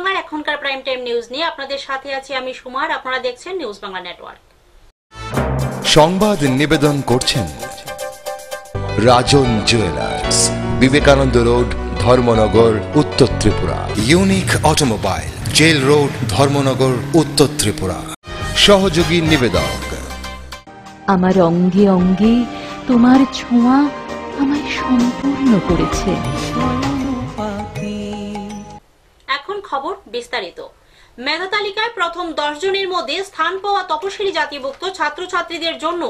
বাংলার এখনকার prime time news নিয়ে আপনাদের সাথে আছি আমি সুমার। আপনারা দেখছেন নিউজ বাংলা নেটওয়ার্ক। সংবাদ নিবেদন করছেন Rajan jewellers, Vivekananda road, Dharmanagar, Uttar Tripura. Unique automobile, jail road, Dharmanagar, Uttar Tripura. সহযোগী নিবেদক। আমার অঙ্গে অঙ্গে তোমার ছোঁয়া আমায় সম্পূর্ণ করেছে। এখন খবর বিস্তারিত। মেধা তালিকায় প্রথম 10 জনের মধ্যে স্থান পাওয়া তপশিলি জাতিভুক্ত ছাত্রছাত্রীদের জন্য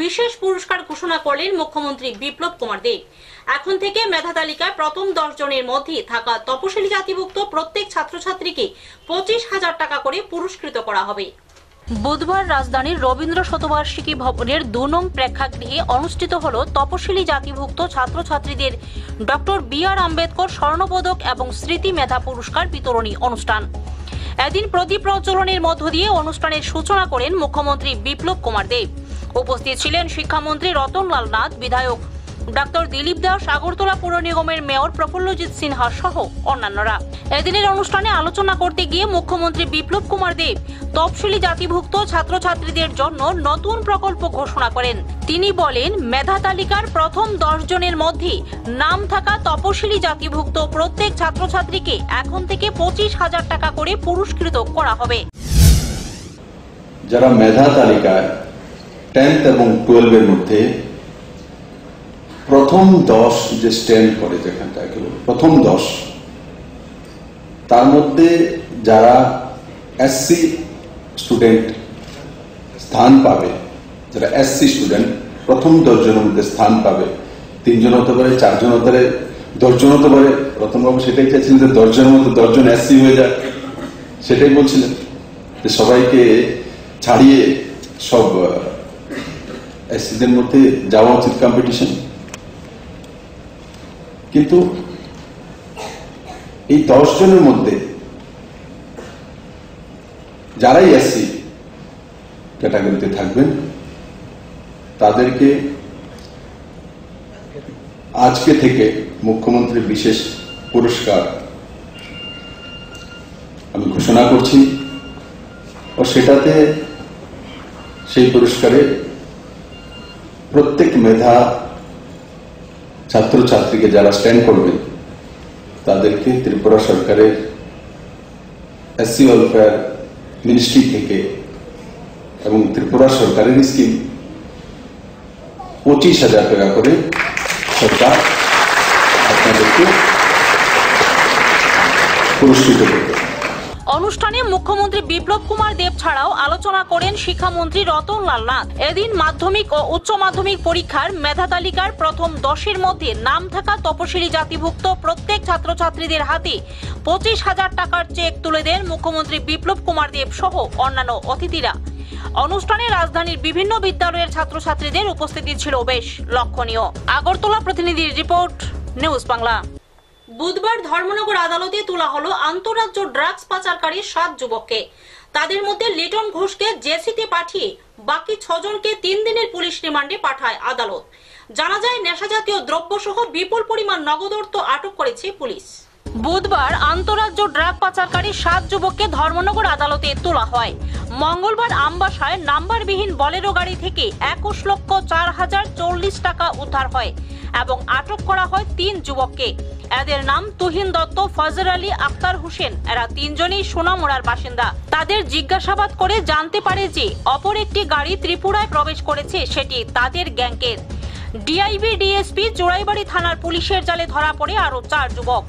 বিশেষ পুরস্কার ঘোষণা করলেন মুখ্যমন্ত্রী বিপ্লব কুমার দেব। এখন থেকে মেধা তালিকায় প্রথম 10 জনের মধ্যে থাকা তপশিলি জাতিভুক্ত প্রত্যেক ছাত্রছাত্রীকে 25,000 টাকা করে পুরস্কৃত করা হবে। বুধবার রাজধানীর রবীন্দ্র শতবার্ষিকী ভবনের 2 নং প্রেক্ষাগৃহে অনুষ্ঠিত হল তপশিলি জাতিভুক্ত ছাত্রছাত্রীদের ডক্টর বি.আর. আম্বেদকর স্বর্ণপদক এবং স্মৃতি মেধা পুরস্কার বিতরণী অনুষ্ঠান। এদিন প্রদীপ প্রজ্বলনের মধ্য দিয়ে অনুষ্ঠানের সূচনা করেন মুখ্যমন্ত্রী বিপ্লব কুমার দেব। উপস্থিত ছিলেন শিক্ষামন্ত্রী রতনলাল নাথ, বিধায়ক ডক্টর দিলীপ দাস, আগরতলা পৌর নিগমের মেয়র প্রফুল্লজিৎ সিনহা সহ অন্যান্যরা। এদিনের অনুষ্ঠানে আলোচনা করতে গিয়ে মুখ্যমন্ত্রী বিপ্লব কুমার দেব তপশিলি জাতিভুক্ত ছাত্রছাত্রীদের জন্য নতুন প্রকল্প ঘোষণা করেন। তিনি বলেন, মেধা তালিকার প্রথম 10 জনের মধ্যে নাম থাকা তপশিলি জাতিভুক্ত প্রত্যেক ছাত্রছাত্রীকে এখন থেকে 25,000 টাকা করে পুরস্কৃত করা হবে। যারা মেধা তালিকায় 10th এবং 12 এর মধ্যে প্রথম 10 যে স্ট্যান্ড করে, যেখানটা প্রথম 10, তার মধ্যে যারা এসসি স্টুডেন্ট স্থান পাবে, যারা এসসি স্টুডেন্ট প্রথম 10 জনের মধ্যে স্থান পাবে, 3 জন হতে পারে, 4 জন হতে পারে, 10 জন হতে পারে। প্রথমবাবু সেটাই চাইছিলেন যে 10 জনের মধ্যে 10 জন এসসি হয়ে যায়, সেটাই বলছিলেন যে সবাইকে ছাড়িয়ে সব এসসিদের মধ্যে যাওয়া উচিত কম্পিটিশন। কিন্তু এই 10 জনের মধ্যে যারাই এসসি ক্যাটাগরিতে থাকবেন তাদেরকে আজকে থেকে মুখ্যমন্ত্রীর বিশেষ পুরস্কার আমি ঘোষণা করছি। ও সেটাতে সেই পুরস্কারে প্রত্যেক মেধা ছাত্রছাত্রীকে যারা স্ট্যান্ড করবে তাদেরকে ত্রিপুরা সরকারের এসসি ওয়েলফেয়ার মিনিস্ট্রি থেকে এবং ত্রিপুরা সরকারের স্কিম 25,000 টাকা করে সরকার আপনাদেরকে পুরস্কৃত করবে। অনুষ্ঠানে মুখ্যমন্ত্রী বিপ্লব কুমার দেব ছাড়াও আলোচনা করেন শিক্ষামন্ত্রী রতনলাল নাথ। এদিন মাধ্যমিক ও উচ্চ মাধ্যমিক পরীক্ষার মেধা তালিকার প্রথম 10 মধ্যে নাম থাকা তপশিলি জাতিভুক্ত প্রত্যেক ছাত্রছাত্রীদের হাতে 25,000 টাকার চেক তুলে দেন মুখ্যমন্ত্রী বিপ্লব কুমার দেব সহ অন্যান্য অতিথিরা। অনুষ্ঠানে রাজধানীর বিভিন্ন বিদ্যালয়ের ছাত্রছাত্রীদের উপস্থিতি ছিল বেশ লক্ষণীয়। আগরতলা প্রতিনিধির রিপোর্ট, নিউজ বাংলা। বুধবার ধর্মনগর আদালতে তোলা হলো আন্তঃরাজ্য ড্রাগস পাচারকারী 7 যুবককে। তাদের মধ্যে লিটন ঘোষকে জেসিতে পাঠিয়ে বাকি 6 জনকে 3 দিনের পুলিশ রিমান্ডে পাঠায় আদালত। জানা যায়, নেশাজাতীয় দ্রব্য সহ বিপুল পরিমাণ নগদ অর্থ আটক করেছে পুলিশ। বুধবার আন্তঃরাজ্য ড্রাগ পাচারকারী 7 যুবককে ধর্মনগর আদালতে তোলা হয়। মঙ্গলবার আমবাসায় নাম্বারবিহীন বলেরো গাড়ি থেকে 21,04,040 টাকা উদ্ধার হয় এবং আটক করা হয় 3 যুবককে। এদের নাম তুহিন দত্ত, ফজর আলী, আক্তার হোসেন। এরা 3 জনই সোনামুড়ার বাসিন্দা। তাদের জিজ্ঞাসাবাদ করে জানতে পারে যে অপর একটি গাড়ি ত্রিপুরায় প্রবেশ করেছে, সেটি তাদের গ্যাংকের। ডিআইবি ডিএসপি চোরাইবাড়ি থানার পুলিশের জালে ধরা পড়ে আরো 4 যুবক।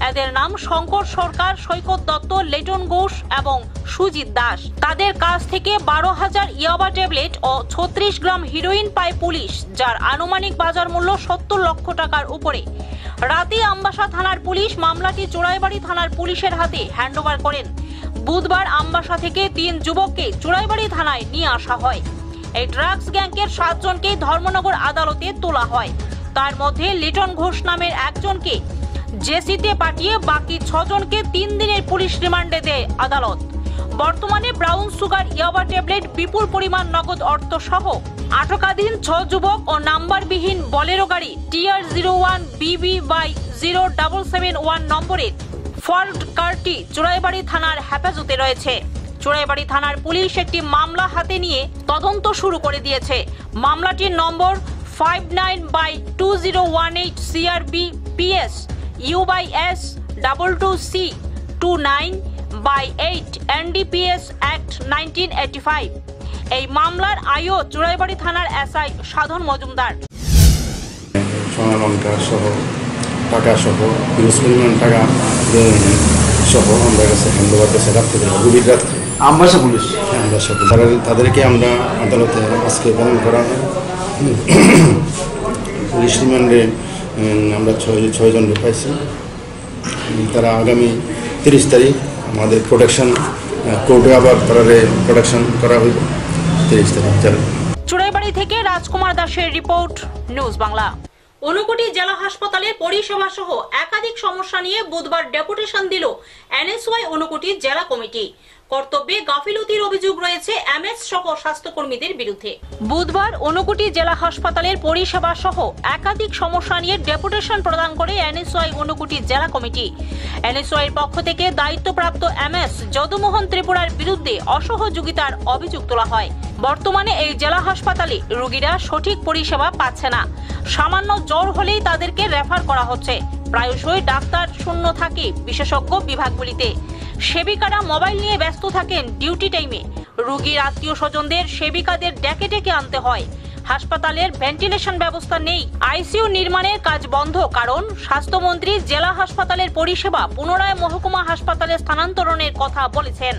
এদের নাম শঙ্কর সরকার, সৈকত দত্ত, লিটন ঘোষ এবং সুজিত দাস। তাদের কাছ থেকে 12,000 ইয়াবা ট্যাবলেট ও 36 গ্রাম হিরোইন পায় পুলিশ, যার আনুমানিক বাজার মূল্য 70 লক্ষ টাকার উপরে। রাতে আমবাসা থানার পুলিশ মামলাটি চোরাইবাড়ি থানার পুলিশের হাতে হ্যান্ডওভার করেন। বুধবার আমবাসা থেকে 3 যুবককে চোরাইবাড়ি থানায় নিয়ে আসা হয়। এই ড্রাগস গ্যাংকের 7 জনকে ধর্মনগর আদালতে তোলা হয়। তার মধ্যে লিটন ঘোষ নামের একজনকে জেসিতে পাঠিয়ে বাকি 6 জনকে 3 দিনের পুলিশ রিমান্ডে দেয় আদালত। বর্তমানে ব্রাউন সুগার, ইয়াবা ট্যাবলেট, বিপুল পরিমাণ নগদ অর্থ সহ আটকাধীন 6 যুবক ও নাম্বারবিহীন বলেরো গাড়ি TR01BB/0771 নম্বরের ফর্ড কারটি চুড়াইবাড়ি থানার হেফাজতে রয়েছে। চুড়াইবাড়ি থানার পুলিশ একটি মামলা হাতে নিয়ে তদন্ত শুরু করে দিয়েছে। মামলাটির নম্বর 59/2018 CRB PS U/S 22C 29/8 NDPS Act 1985। এই মামলার আইও চুড়াইবাড়ি থানার SI সাধন মজুমদার। সোনালঙ্কার সহ টাকা সহ হিউজ পরিমাণ টাকা সহ আমরা কাছে হ্যান্ডওভার কাছে রাখতে পারি গভীর রাত্রে আমবাসা পুলিশ তাদেরকে আমরা আদালতে আজকে পালন করা হয়। পুলিশ রিমান্ডে আমরা ছয়জনকে পাইছি। তারা আগামী 30 তারিখ আমাদের প্রোটেকশন কোর্টে আবার তারারে প্রোটেকশন করা হইব 30 তারিখ। চুড়াইবাড়ি থেকে রাজকুমার দাসের রিপোর্ট, নিউজ বাংলা। ঊনকোটি জেলা হাসপাতালের পরিষেবা সহ একাধিক সমস্যা নিয়ে বুধবার ডেপুটেশন দিল NSY ঊনকোটি জেলা কমিটি। কর্তব্যে গাফিলতির অভিযোগ রয়েছে MS সহ স্বাস্থ্যকর্মীদের বিরুদ্ধে। বুধবার ঊনকোটি জেলা হাসপাতালের পরিষেবা সহ একাধিক সমস্যা নিয়ে ডেপুটেশন প্রদান করে NSY ঊনকোটি জেলা কমিটি। NSY এর পক্ষ থেকে দায়িত্বপ্রাপ্ত MS যদুমোহন ত্রিপুরার বিরুদ্ধে অসহযোগিতার অভিযোগ তোলা হয়। বর্তমানে এই জেলা হাসপাতালে রোগীরা সঠিক পরিষেবা পাচ্ছে না। সামান্য জ্বর হলেই তাদেরকে রেফার করা হচ্ছে। প্রায়শই ডাক্তার শূন্য থাকে বিশেষজ্ঞ বিভাগগুলিতে। সেবিকারা মোবাইল নিয়ে ব্যস্ত থাকেন ডিউটি টাইমে। রোগীর আত্মীয় স্বজনদের সেবিকাদের ডেকে ডেকে আনতে হয়। হাসপাতালের ভেন্টিলেশন ব্যবস্থা নেই। ICU নির্মাণের কাজ বন্ধ, কারণ স্বাস্থ্যমন্ত্রী জেলা হাসপাতালের পরিষেবা পুনরায় মহকুমা হাসপাতালে স্থানান্তরণের কথা বলেছেন।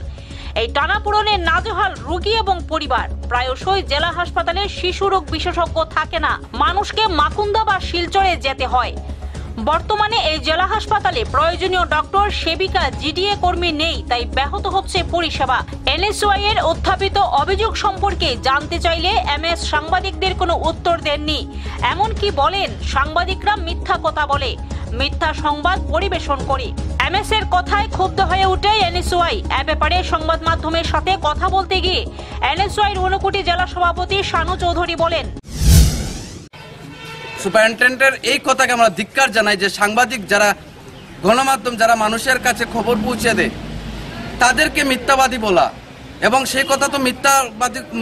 এই টানাপোড়েনে নাজেহাল রোগী এবং পরিবার। প্রায়শই জেলা হাসপাতালে শিশু রোগ বিশেষজ্ঞ থাকে না, মানুষকে মাকুন্দা বা শিলচরে যেতে হয়। বর্তমানে এই জেলা হাসপাতালে প্রয়োজনীয় ডক্টর, সেবিকা, GDA কর্মী নেই, তাই ব্যাহত হচ্ছে পরিষেবা। NSY এর উত্থাপিত অভিযোগ সম্পর্কে জানতে চাইলে MS সাংবাদিকদের কোনো উত্তর দেননি। এমনকি বলেন সাংবাদিকরা মিথ্যা কথা বলে, মিথ্যা সংবাদ পরিবেশন করে। MS এর কথায় ক্ষুব্ধ হয়ে উঠে NSY। এ ব্যাপারে সংবাদ মাধ্যমের সাথে কথা বলতে গিয়ে NSY এর ঊনকোটি জেলা সভাপতি শানু চৌধুরী বলেন, সুপারিনটেন্ডেন্টের এই কথাকে আমরা ধিক্কার জানাই যে সাংবাদিক যারা, গণমাধ্যম যারা মানুষের কাছে খবর পৌঁছে দেয়, তাদেরকে মিথ্যাবাদী বলা, এবং সেই কথা তো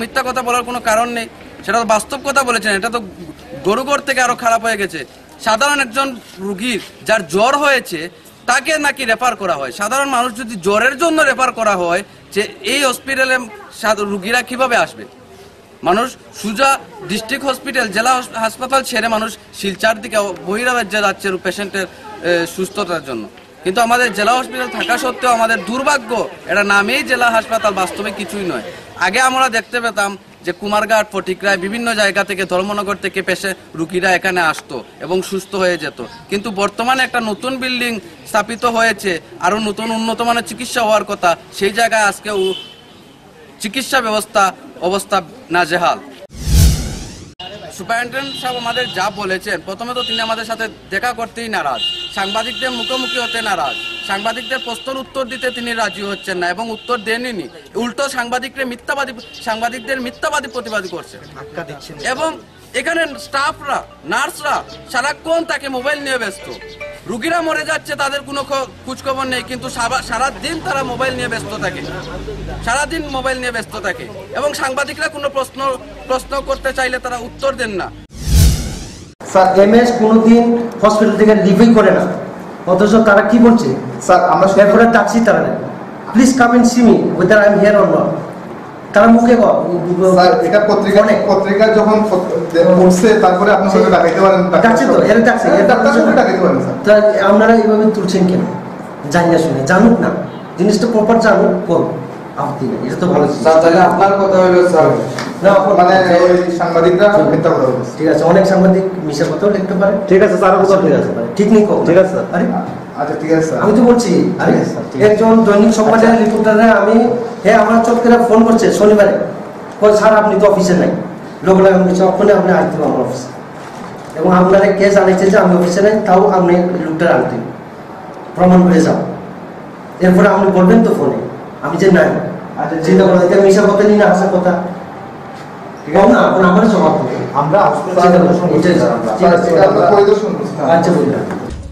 মিথ্যা কথা বলার কোনো কারণ নেই, সেটা তো বাস্তব কথা বলেছেন। এটা তো গরুগড় থেকে আরো খারাপ হয়ে গেছে। সাধারণ একজন রুগীর যার জ্বর হয়েছে তাকে নাকি রেফার করা হয়। সাধারণ মানুষ যদি জ্বরের জন্য রেফার করা হয়, যে এই হসপিটালে রুগীরা কিভাবে আসবে? মানুষ সুজা ডিস্ট্রিক্ট হসপিটাল, জেলা হাসপাতাল ছেড়ে মানুষ শিলচার দিকে বহিরাজ্যে যাচ্ছে পেশেন্টের সুস্থতার জন্য। কিন্তু আমাদের জেলা হসপিটাল থাকা সত্ত্বেও আমাদের দুর্ভাগ্য, এটা নামেই জেলা হাসপাতাল, বাস্তবে কিছুই নয়। আগে আমরা দেখতে পেতাম যে কুমারঘাট, ফটিকরায়, বিভিন্ন জায়গা থেকে, ধর্মনগর থেকে রুগীরা এখানে আসতো এবং সুস্থ হয়ে যেত। কিন্তু বর্তমানে একটা নতুন বিল্ডিং স্থাপিত হয়েছে, আরো নতুন উন্নত মানের চিকিৎসা হওয়ার কথা, সেই জায়গায় আজকে চিকিৎসা অবস্থা নাজেহাল। সুপারিনটেন্ডেন্ট সাহেব আমাদের যা বলেছেন, প্রথমে তো তিনি আমাদের সাথে দেখা করতেই নারাজ, সাংবাদিকদের মুখোমুখি হতে নারাজ, সাংবাদিকদের প্রশ্নের উত্তর দিতে তিনি রাজি হচ্ছেন না এবং উত্তর দেননি। উল্টো সাংবাদিকদের মিথ্যাবাদী প্রতিবাদী করছেন। এবং এখানে স্টাফরা, নার্সরা সারাক্ষণ তাকে মোবাইল নিয়ে ব্যস্ত। রুগীরা মরে যাচ্ছে, তাদের কোনো খোঁজখবর নেই, কিন্তু সারাদিন তারা মোবাইল নিয়ে ব্যস্ত থাকে, সারাদিন মোবাইল নিয়ে ব্যস্ত থাকে। এবং সাংবাদিকরা কোনো প্রশ্ন করতে চাইলে তারা উত্তর দেন না। স্যার MS কোনোদিন হসপিটাল থেকে লিভই করে না, অথচ তারা কি বলছে? স্যার আমরা এরপরে ডাকছি Tara, please come and see me whether I am here or not. তারা মুখে স্যার এটা পত্রিকা যখন উঠছে তারপরে আপনার সাথে ডাকাইতে পারেন, ডাকছে তো, এর ডাকছে, এর ডাকাইতে পারেন স্যার। তা আপনারা এইভাবে তুলছেন কেন? জানিয়ে শুনে, জানুক না, জিনিসটা প্রপার জানুক, করুন, আপত্তি নেই, এটা তো ভালো। স্যার তাহলে আপনার কথা হলো স্যার, না মানে ওই সাংবাদিকরা মিথ্যা কথা বলছে। ঠিক আছে, অনেক সাংবাদিক মিশা কথাও লিখতে পারে। ঠিক আছে স্যার, কথা ঠিক আছে, ঠিক নেই, ঠিক আছে স্যার। আরে আচ্ছা ঠিক আছে স্যার, আমি তো বলছি, আরে একজন দৈনিক সংবাদের রিপোর্টারে আমি আমার চট করে ফোন করছে শনিবারে, স্যার আপনি তো অফিসে নাই, লোক লাগানো ওখানে আপনি আসতে আমার অফিসে, এবং আপনারা কে জানাইছে যে আমি অফিসে নাই, তাও আপনি লোকটা আনতে প্রমাণ হয়ে যাও। এরপরে আপনি বলবেন তো ফোনে আমি যে নাই। আচ্ছা চিন্তা করেন, এটা মিশা কথা নিয়ে না আসা কথা, ঠিক আছে না? আপনি আমার জবাব দেবেন, আমরা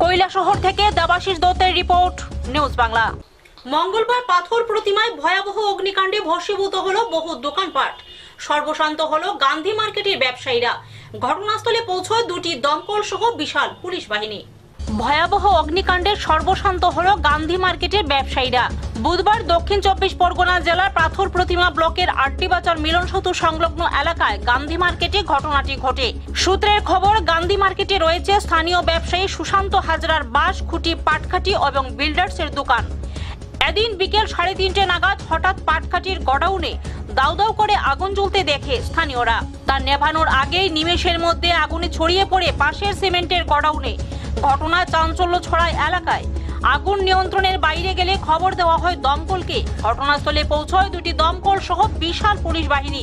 কৈলাসহর থেকে দেবাশিস দত্তের রিপোর্ট, নিউজ বাংলা। মঙ্গলবার পাথর প্রতিমায় ভয়াবহ অগ্নিকাণ্ডে ভস্মীভূত হলো বহু দোকানপাট। সর্বশান্ত হলো গান্ধী মার্কেটের ব্যবসায়ীরা। ঘটনাস্থলে পৌঁছয় দুটি দমকল সহ বিশাল পুলিশ বাহিনী। ভয়াবহ অগ্নিকাণ্ডে সর্বশান্ত হলো গান্ধী মার্কেটের ব্যবসায়ীরা। বুধবার দক্ষিণ 24 পরগনা জেলার পাথর প্রতিমা ব্লকের আটটি বাজার মিলন সেতু সংলগ্ন এলাকায় গান্ধী মার্কেটে ঘটনাটি ঘটে। সূত্রের খবর, গান্ধী মার্কেটে রয়েছে স্থানীয় ব্যবসায়ী সুশান্ত হাজরার বাঁশ, খুঁটি, পাটকাঠি এবং বিল্ডার্সের দোকান। এদিন বিকেল 3:30 নাগাদ হঠাৎ পাটকাঠির গোডাউনে দাউ দাউ করে আগুন জ্বলতে দেখে স্থানীয়রা। তা নেভানোর আগেই নিমেষের মধ্যে আগুনে ছড়িয়ে পড়ে পাশের সিমেন্টের গোডাউনে। ঘটনায় চাঞ্চল্য ছড়ায় এলাকায়। আগুন নিয়ন্ত্রণের বাইরে গেলে খবর দেওয়া হয় দমকলকে। ঘটনাস্থলে পৌঁছয় দুটি দমকল সহ বিশাল পুলিশ বাহিনী।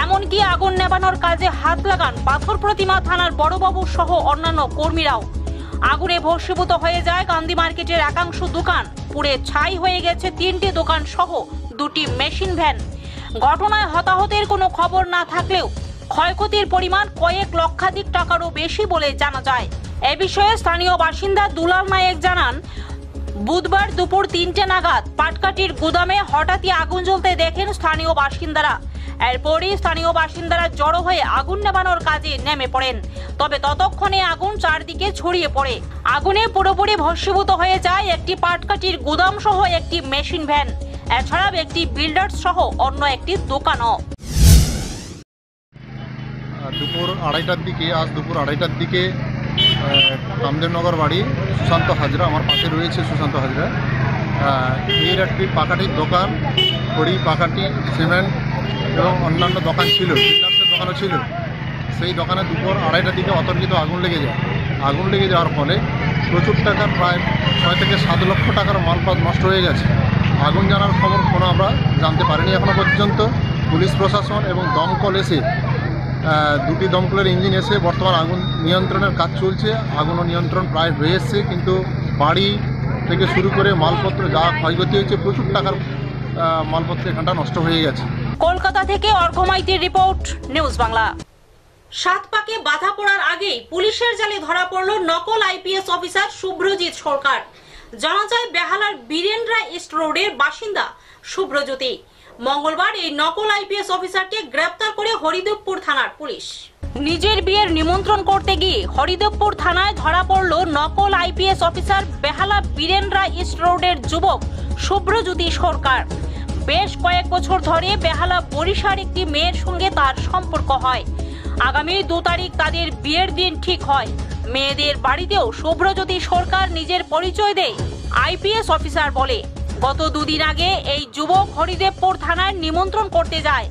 এমনকি আগুন নেভানোর কাজে হাত লাগান পাথর প্রতিমা থানার বড়বাবু সহ অন্যান্য কর্মীরাও। আগুনে ভস্মীভূত হয়ে যায় গান্ধী মার্কেটের একাংশ দোকান। পুড়ে ছাই হয়ে গেছে 3টি দোকান সহ 2টি মেশিন ভ্যান। ঘটনায় হতাহতের কোনো খবর না থাকলেও ক্ষয়ক্ষতির পরিমাণ কয়েক লক্ষাধিক টাকারও বেশি বলে জানা যায়। এ বিষয়ে স্থানীয় বাসিন্দা দুলাল নায়েক জানান, বুধবার দুপুর 3টে নাগাদ পাটকাঠির গুদামে হঠাৎই আগুন জ্বলতে দেখেন স্থানীয় বাসিন্দারা। এরপরই স্থানীয় বাসিন্দারা জড়ো হয়ে আগুন নেভানোর কাজে নেমে পড়েন। তবে ততক্ষণে আগুন চারদিকে ছড়িয়ে পড়ে। আগুনে পুরোপুরি ভস্মীভূত হয়ে যায় একটি পাটকাঠির গুদাম সহ একটি মেশিন ভ্যান। এছাড়াও একটি বিল্ডার্স সহ অন্য একটি দোকানও। দুপুর 2:30টার দিকে কামদেবনগর বাড়ি সুশান্ত হাজরা, আমার পাশে রয়েছে সুশান্ত হাজরা, এর একটি পাকাঠির দোকান, খড়ি, পাকাঠি, সিমেন্ট এবং অন্যান্য দোকান ছিল, বিল্ডার্সের দোকানও ছিল। সেই দোকানে দুপুর 2:30টার দিকে অতর্কিত আগুন লেগে যায়। আগুন লেগে যাওয়ার ফলে প্রচুর টাকার, প্রায় 6 থেকে 7 লক্ষ টাকার মালপত্র নষ্ট হয়ে গেছে। আগুন জানার খবর কোনো আমরা জানতে পারিনি এখনও পর্যন্ত। পুলিশ প্রশাসন এবং দমকল এসে, 2টি দমকলের ইঞ্জিন এসে বর্তমান আগুন নিয়ন্ত্রণের কাজ চলছে। আগুনও নিয়ন্ত্রণ প্রায় হয়ে এসছে, কিন্তু বাড়ি থেকে শুরু করে মালপত্র যা ক্ষয়ক্ষতি হয়েছে, প্রচুর টাকার মালপত্র এখানটা নষ্ট হয়ে গেছে। কলকাতা থেকে অর্ঘমাইতির রিপোর্ট, নিউজ বাংলা। 7 পাকে বাধা পড়ার আগেই পুলিশের জালে ধরা পড়ল নকল আইপিএস অফিসার শুভ্রজিৎ সরকার। জানা যায়, বেহালার বীরেন্দ্রা ইস্ট রোডের বাসিন্দা শুভ্রজ্যোতি। মঙ্গলবার এই নকল আইপিএস অফিসারকে গ্রেপ্তার করে হরিদেবপুর থানার পুলিশ। নিজের বিয়ের নিমন্ত্রণ করতে গিয়ে হরিদেবপুর থানায় ধরা পড়ল নকল আইপিএস অফিসার বেহালা বীরেন্দ্রা ইস্ট রোডের যুবক শুভ্রজ্যোতি সরকার। বেশ কয়েক বছর ধরে বেহালা বরিশার একটি মেয়ের সঙ্গে তার সম্পর্ক হয়। আগামী 2 তারিখ তাদের বিয়ের দিন ঠিক হয়। মেয়েদের বাড়িতেও শুভ্রজ্যোতি সরকার নিজের পরিচয় দেয় আইপিএস অফিসার বলে। গত 2 দিন আগে এই যুবক হরিদেবপুর থানায় নিমন্ত্রণ করতে যায়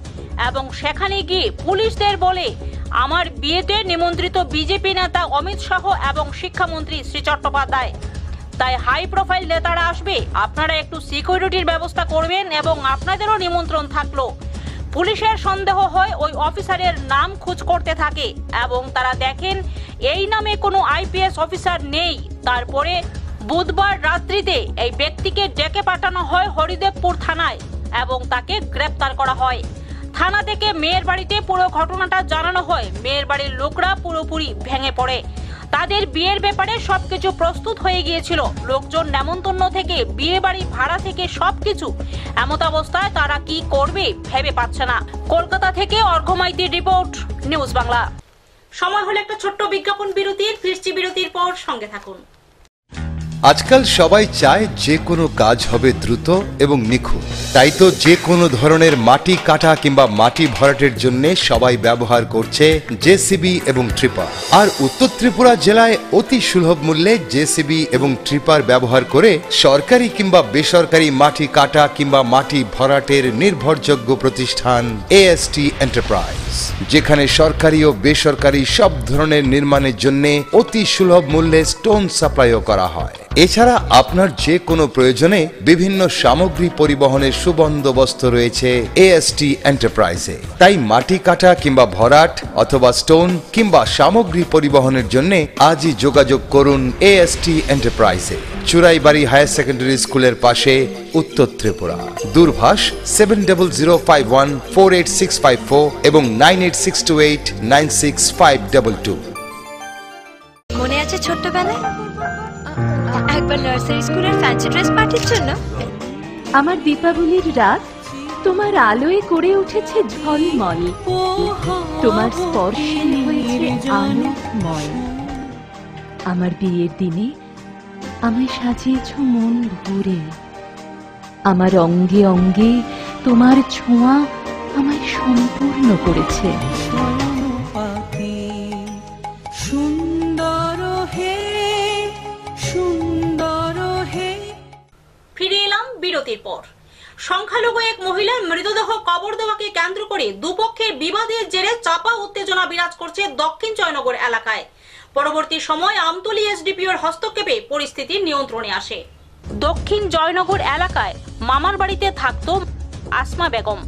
এবং সেখানে গিয়ে পুলিশদের বলে, আমার বিয়েতে নিমন্ত্রিত বিজেপি নেতা অমিত শাহ এবং শিক্ষামন্ত্রী শ্রী চট্টোপাধ্যায়, তাই হাই প্রোফাইল নেতারা আসবে, আপনারা একটু সিকিউরিটির ব্যবস্থা করবেন এবং আপনাদেরও নিমন্ত্রণ থাকলো। পুলিশের সন্দেহ হয় ওই অফিসারের নাম খোঁজ করতে থাকে এবং তারা দেখেন এই নামে কোনো আইপিএস অফিসার নেই। তারপরে বুধবার রাত্রিতে এই ব্যক্তিকে ডেকে পাঠানো হয় হরিদেবপুর থানায় এবং তাকে গ্রেপ্তার করা হয়। থানা থেকে মেয়ের বাড়িতে পুরো ঘটনাটা জানানো হয়। মেয়ের বাড়ির লোকরা পুরোপুরি ভেঙে পড়ে। তাদের বিয়ের ব্যাপারে সবকিছু প্রস্তুত হয়ে গিয়েছিল। লোকজন নেমন্তন্ন থেকে বিয়ে বাড়ি ভাড়া থেকে সবকিছু। এমত অবস্থায় তারা কি করবে ভেবে পাচ্ছে না। কলকাতা থেকে অর্ঘমাইতির রিপোর্ট, নিউজ বাংলা। সময় হলো একটা ছোট্ট বিজ্ঞাপন বিরতির। ফিরছি বিরতির পর, সঙ্গে থাকুন। আজকাল সবাই চায় যে কোনো কাজ হবে দ্রুত এবং নিখুঁত। তাই তো যে কোনো ধরনের মাটি কাটা কিংবা মাটি ভরাটের জন্য সবাই ব্যবহার করছে জেসিবি এবং ট্রিপার। আর উত্তর ত্রিপুরা জেলায় অতি সুলভ মূল্যে জেসিবি এবং ট্রিপার ব্যবহার করে সরকারি কিংবা বেসরকারি মাটি কাটা কিংবা মাটি ভরাটের নির্ভরযোগ্য প্রতিষ্ঠান এএসটি এন্টারপ্রাইজ, যেখানে সরকারি ও বেসরকারি সব ধরনের নির্মাণের জন্য অতি সুলভ মূল্যে স্টোন সাপ্লাইও করা হয়। এছাড়া আপনার যে কোনো প্রয়োজনে বিভিন্ন সামগ্রী পরিবহনের সুবন্দোবস্ত রয়েছে এএসটি এন্টারপ্রাইজে। তাই মাটি কাটা কিংবা ভরাট অথবা স্টোন কিংবা সামগ্রী পরিবহনের জন্য আজই যোগাযোগ করুন এএসটি এন্টারপ্রাইজে, চুরাইবাড়ি হায়ার সেকেন্ডারি স্কুলের পাশে, উত্তর ত্রিপুরা। দূরভাষ 7005148654 এবং 9862896522। মনে আছে ছোট্টবেলায় একবার নার্সারি স্কুলের ফ্যান্সি ড্রেস পার্টির জন্য। আমার দীপাবলির রাত তোমার আলোয় করে উঠেছে ঝলমল, তোমার স্পর্শে হয়েছে আলোকময়। আমার বিয়ের দিনে আমায় সাজিয়েছ মন ভরে, আমার অঙ্গে অঙ্গে তোমার ছোঁয়া আমায় সম্পূর্ণ করেছে। ফিরে এলাম বিরতির পর। সংখ্যালঘু এক মহিলার মৃতদেহ কবর দেওয়াকে কেন্দ্র করে দুপক্ষের বিবাদের জেরে চাপা উত্তেজনা বিরাজ করছে দক্ষিণ জয়নগর এলাকায়। পরবর্তী সময় আমতলী এসডিপিওর হস্তক্ষেপে পরিস্থিতি নিয়ন্ত্রণে আসে। দক্ষিণ জয়নগর এলাকায় মামার বাড়িতে থাকত আসমা বেগম।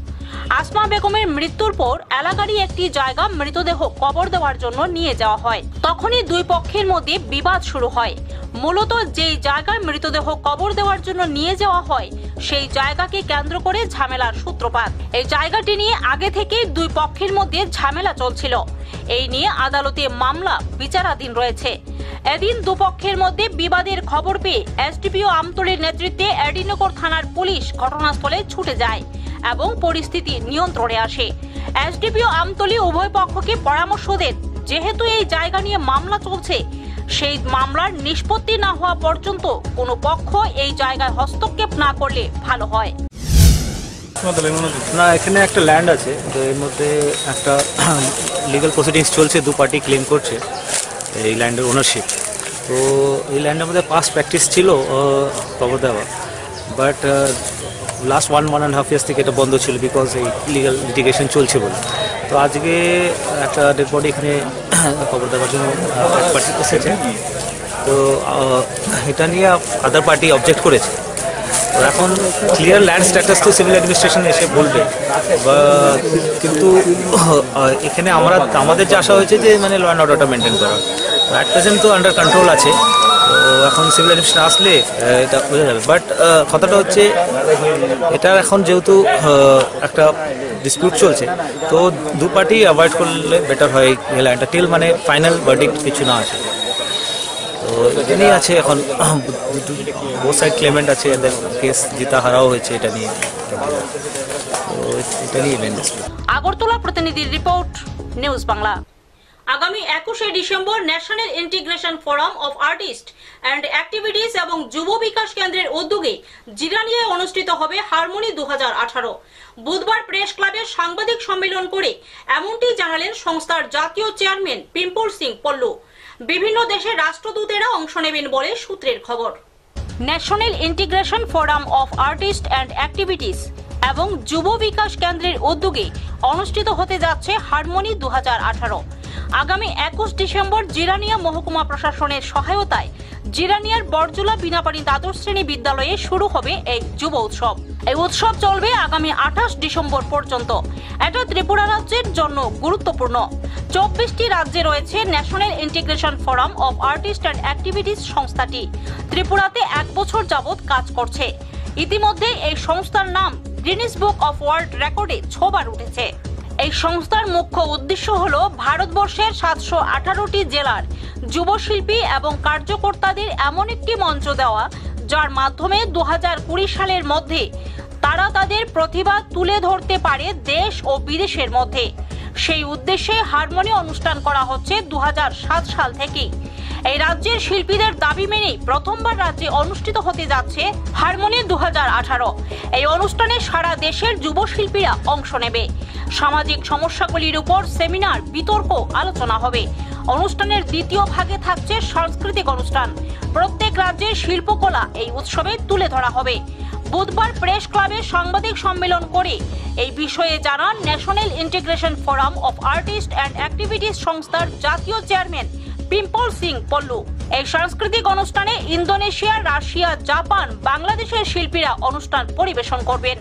আসমা বেগমের মৃত্যুর পর এলাকারই একটি জায়গা মৃতদেহ কবর দেওয়ার জন্য নিয়ে যাওয়া হয়। তখনই দুই পক্ষের মধ্যে বিবাদ শুরু হয়। মূলত যেই জায়গায় মৃতদেহ কবর দেওয়ার জন্য নিয়ে যাওয়া হয় সেই জায়গাকে কেন্দ্র করে ঝামেলার সূত্রপাত। এই জায়গাটি নিয়ে আগে থেকেই দুই পক্ষের মধ্যে ঝামেলা চলছিল। এই নিয়ে আদালতে মামলা বিচারাধীন রয়েছে। এদিন দুপক্ষের মধ্যে বিবাদের খবর পেয়ে এসডিপিও আমতলীর নেতৃত্বে এডিনগর থানার পুলিশ ঘটনাস্থলে ছুটে যায় এবং পরিস্থিতি নিয়ন্ত্রণে আসে। এসডিপিও আমতলী উভয় পক্ষকে পরামর্শ দেন, যেহেতু এই জায়গা নিয়ে মামলা চলছে, সেই মামলার নিষ্পত্তি না হওয়া পর্যন্ত কোনো পক্ষ এই জায়গায় হস্তক্ষেপ না করলে ভালো হয়। না, এখানে একটা ল্যান্ড আছে, তো এর মধ্যে একটা লিগাল প্রসিডিংস চলছে, দু পার্টি ক্লেম করছে এই ল্যান্ডের ওনারশিপ। তো এই ল্যান্ডের মধ্যে পাস্ট প্র্যাকটিস ছিল কবর দেওয়া, বাট লাস্ট 1.5 ইয়ার্স থেকে এটা বন্ধ ছিল বিকজ এই লিগাল লিটিগেশন চলছে বলে। তো আজকে একটা ডেড বডি এখানে কবর দেওয়ার জন্য পার্টি এসেছে। তো এটা নিয়ে আদার পার্টি অবজেক্ট করেছে। তো এখন ক্লিয়ার ল্যান্ড স্ট্যাটাস তো সিভিল অ্যাডমিনিস্ট্রেশন এসে বলবে, কিন্তু এখানে আমাদের যে আশা হয়েছে যে মানে ল অ্যান্ড অর্ডারটা মেনটেন করা। অ্যাট প্রেজেন্ট তো আন্ডার কন্ট্রোল আছে, তো এখন সিভিল অ্যাডমিনিস্ট্রেশন আসলে এটা বোঝা যাবে। বাট কথাটা হচ্ছে এটা এখন যেহেতু একটা ডিসপিউট চলছে, তো দু পার্টি অ্যাভয়েড করলে বেটার হয় এই ল্যান্ডটা টিল মানে ফাইনাল ভার্ডিক্ট কিছু না আসে। তো এটা নিয়ে আছে এখন বোথ সাইড ক্লেমেন্ট আছে, এদের কেস জিতা হারাও হয়েছে এটা নিয়ে। তো এটা নিয়ে মেন ডিসপিউট। আগরতলা প্রতিনিধির রিপোর্ট, নিউজ বাংলা। আগামী 21শে December national integration forum of artist and activities এবং যুব বিকাশ কেন্দ্রের উদ্যোগে জিরানিয়ায় অনুষ্ঠিত হবে হারমোনি 2018। বুধবার প্রেস ক্লাবে সাংবাদিক সম্মেলন করে এমনটি জানালেন সংস্থার জাতীয় চেয়ারম্যান পিম্পল সিং পল্লু। বিভিন্ন দেশের রাষ্ট্রদূতেরা অংশ নেবেন বলে সূত্রের খবর। National integration forum of artist and activities এবং যুব বিকাশ কেন্দ্রের উদ্যোগে অনুষ্ঠিত হতে যাচ্ছে হারমোনি 2018। আগামী 21 ডিসেম্বর জিরানিয়া মহকুমা প্রশাসনের সহায়তায় জিরানিয়ার বরজলা বিনাপানি দ্বাদশ শ্রেণী বিদ্যালয়ে শুরু হবে এই যুব উৎসব। এই উৎসব চলবে আগামী 28 ডিসেম্বর পর্যন্ত। এটা ত্রিপুরা রাজ্যের জন্য গুরুত্বপূর্ণ। 24টি রাজ্যে রয়েছে national integration forum of artist and activities সংস্থাটি। ত্রিপুরাতে 1 বছর যাবৎ কাজ করছে। ইতিমধ্যে এই সংস্থার নাম গিনেস বুক অফ ওয়ার্ল্ড রেকর্ডে 6 বার উঠেছে। এই সংস্থার মুখ্য উদ্দেশ্য হল ভারতবর্ষের 718টি জেলার যুবশিল্পী এবং কার্যকর্তাদের এমন একটি মঞ্চ দেওয়া, যার মাধ্যমে 2020 সালের মধ্যে তারা তাদের প্রতিভা তুলে ধরতে পারে দেশ ও বিদেশের মধ্যে। সেই উদ্দেশ্যে হারমোনি অনুষ্ঠান করা হচ্ছে 2007 সাল থেকে। এই রাজ্যের শিল্পীদের দাবি মেনে প্রথমবার রাজ্যে অনুষ্ঠিত হতে যাচ্ছে হারমোনি 2018। এই অনুষ্ঠানে সারা দেশের যুব শিল্পীরা অংশ নেবে। সামাজিক সমস্যাগুলির উপর সেমিনার, বিতর্ক, আলোচনা হবে। অনুষ্ঠানের দ্বিতীয় ভাগে থাকছে সাংস্কৃতিক অনুষ্ঠান। প্রত্যেক রাজ্যের শিল্পকলা এই উৎসবে তুলে ধরা হবে। বুধবার প্রেস ক্লাবে সাংবাদিক সম্মেলন করে এই বিষয়ে জানান national integration forum of artist and activities সংস্থার জাতীয় চেয়ারম্যান পিম্পল সিং পল্লু। এই সাংস্কৃতিক অনুষ্ঠানে ইন্দোনেশিয়া, রাশিয়া, জাপান, বাংলাদেশের শিল্পীরা অনুষ্ঠান পরিবেশন করবেন।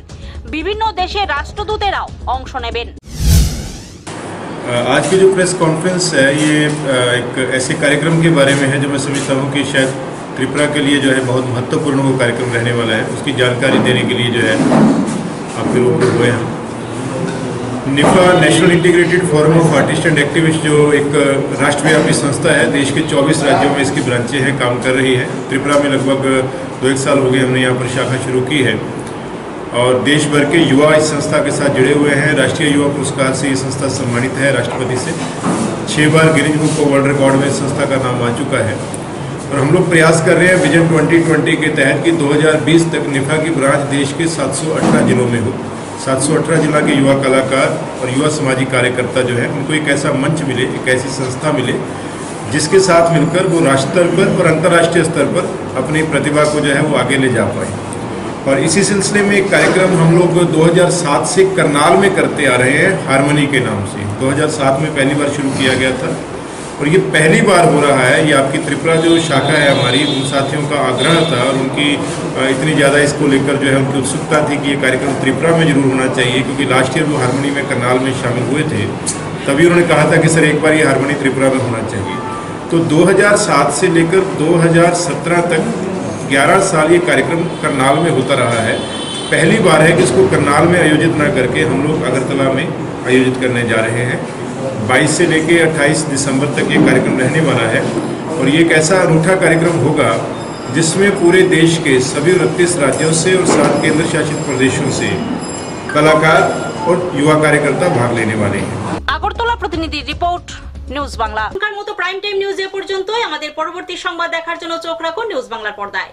বিভিন্ন দেশের রাষ্ট্রদূতেরাও অংশ নেবেন। आज की जो प्रेस कॉन्फ्रेंस है ये एक ऐसे कार्यक्रम के बारे में है जो मैं समझता हूँ कि शायद त्रिपुरा के लिए जो है बहुत महत्वपूर्ण वो कार्यक्रम रहने वाला है। उसकी जानकारी देने के लिए जो है आपके रूबरू हुए हम। निफा national integrated forum of artist and activist जो एक राष्ट्रव्यापी संस्था है, देश के 24 राज्यों में इसकी ब्रांचें हैं, काम कर रही है। त्रिपुरा में लगभग तो 1 साल हो गए हमने यहाँ पर शाखा शुरू की है और देश भर के युवा इस संस्था के साथ जुड़े हुए हैं। राष्ट्रीय युवा पुरस्कार से ये संस्था सम्मानित है राष्ट्रपति से। 6 बार Guinness book of world record में इस संस्था का नाम आ चुका है और हम लोग प्रयास कर रहे हैं विजन 2020 के तहत कि 2020 तक निफा की ब्रांच देश के 718 जिलों में हो। 718 जिला के युवा कलाकार और युवा सामाजिक कार्यकर्ता जो है उनको एक ऐसा मंच मिले, एक ऐसी संस्था मिले जिसके साथ मिलकर वो राष्ट्र स्तर पर और अंतर्राष्ट्रीय स्तर पर अपनी प्रतिभा को जो है वो आगे ले जा पाए। और इसी सिलसिले में एक कार्यक्रम हम लोग 2007 से करनाल में करते आ रहे हैं, हारमनी के नाम से। 2007 में पहली बार शुरू किया गया था और ये पहली बार हो रहा है। ये आपकी त्रिपुरा जो शाखा है हमारी, उन साथियों का आग्रह था और उनकी इतनी ज़्यादा इसको लेकर जो है उनकी उत्सुकता थी कि ये कार्यक्रम त्रिपुरा में जरूर होना चाहिए, क्योंकि लास्ट ईयर वो हारमनी में करनाल में शामिल हुए थे, तभी उन्होंने कहा था कि सर एक बार ये हारमनी त्रिपुरा में होना चाहिए। तो 2007 से लेकर 2017 तक 11 साल ये कार्यक्रम करनाल में होता रहा है। पहली बार है कि इसको करनाल में आयोजित ना करके हम लोग अगरतला में आयोजित करने जा रहे हैं। 22 से लेकर 28 दिसंबर तक ये कार्यक्रम रहने वाला है और ये एक ऐसा अनूठा कार्यक्रम होगा जिसमें पूरे देश के सभी 29 राज्यों से और 7 केंद्र शासित प्रदेशों से कलाकार और युवा कार्यकर्ता भाग लेने वाले हैं। আগরতলা প্রতিনিধি রিপোর্ট, নিউজ বাংলা। এখনকার মতো প্রাইম টাইম নিউজ এ পর্যন্তই। আমাদের পরবর্তী সংবাদ দেখার জন্য চোখ রাখুন নিউজ বাংলার পর্দায়।